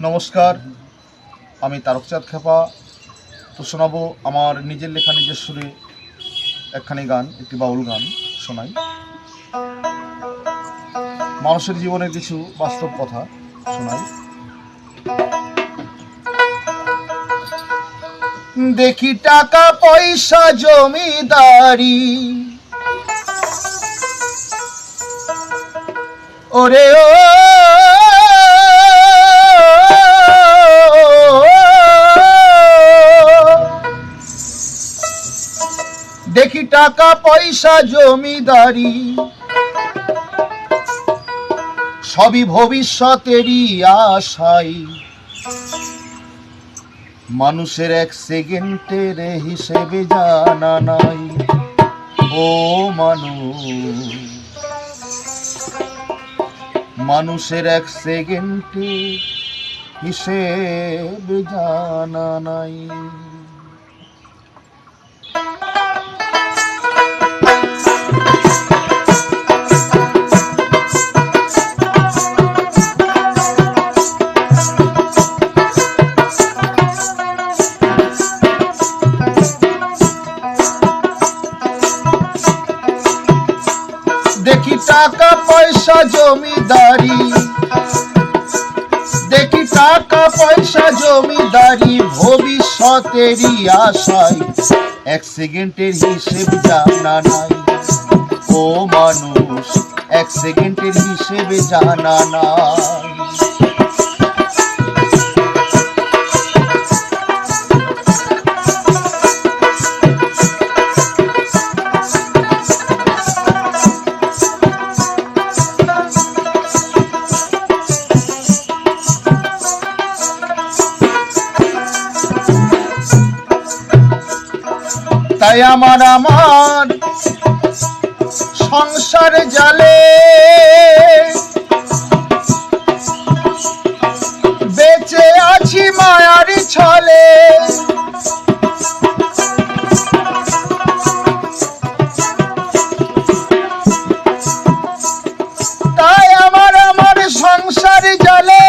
নমস্কার, আমি তারকচাঁদ খেপা। তো শোনাবো আমার নিজের লেখা নিজের সুরে একখানি গান, একটি বাউল গান শোনাই। মানুষের জীবনের কিছু বাস্তব কথা শোনাই। দেখি টাকা পয়সা জমিদারি, ওরে ও দেখি টাকা পয়সা জমিদারি, সবই ভবিষ্যতেরই আশাই। মানুষের এক সেকেন্ডের হিসেবে জানা নাই। ও মানুষের এক সেকেন্ডের হিসেবে জানা নাই। দেখি টাকা পয়সা জমিদারি, দেখি টাকা পয়সা জমিদারি, ভবিষ্যতেরই আশায় এক সেকেন্ডের হিসেব জানা নাই। ও মানুষ, এক সেকেন্ডের হিসেবে জানা নাই। তাই আমার সংসার জালে বেঁচে আছি মায়ার ছলে। তাই আমার সংসার জালে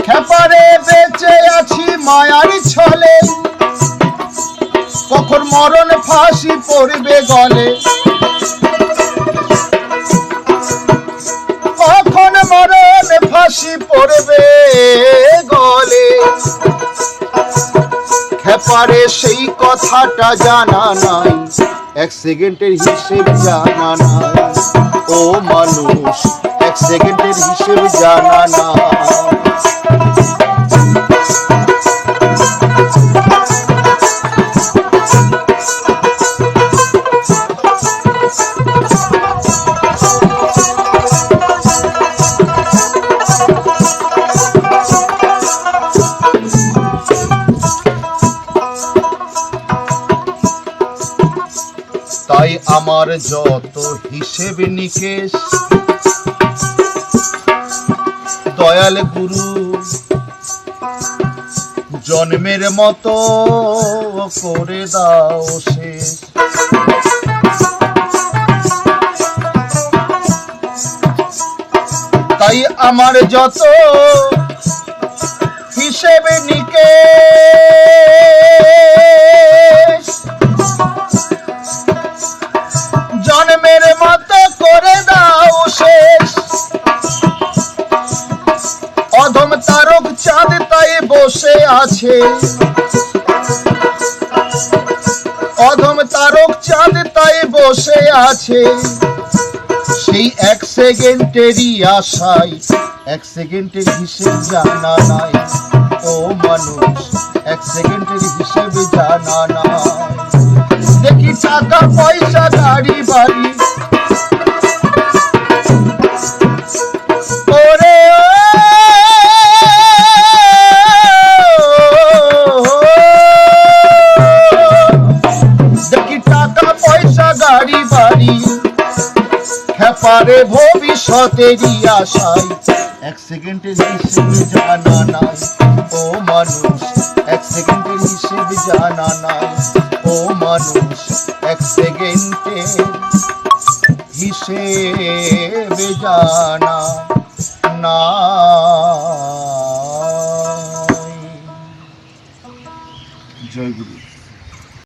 খেপারে বেঁচে আছি মায়ার ছলে। কখন মরণ ফাঁসি পড়বে গলে, কখন মরণ ফাঁসি পড়বে গলে। খেপারে সেই কথাটা জানা নাই, এক সেকেন্ডের হিসেব জানা নাই। ও মানুষ, এক সেকেন্ডের হিসেব জানা নাই। তাই আমার যত হিসেব নিকেশ দয়াল গুরু জন্মের মতো করে দাও শেষ। তাই আমার যত হিসেব নিকেশ জন্মের মতো করে দাও শেষ। অধম তারক চাঁদ তাই বসে আছে, অধম তারক চাঁদ তাই বসে আছে। সেই এক সেকেন্ডেরই আশায় এক সেকেন্ডের হিসেব জানা নাই। ও মানুষ, এক সেকেন্ডের হিসেব জানা নাই। দেখি টাকা পয়সা গাড়ি বাড়ি, ওরে দেখি টাকা পয়সা গাড়ি বাড়ি, খেপারে ভবিষ্যতেরই আশায় এক সেকেন্ডের হিসেব জানা নাই। ও মানুষ, এক সেকেন্ডের হিসেব জানা নাই। ও মানুষ, এক সেকেন্ডের হিসেব জানা নাই। জয় গুরু।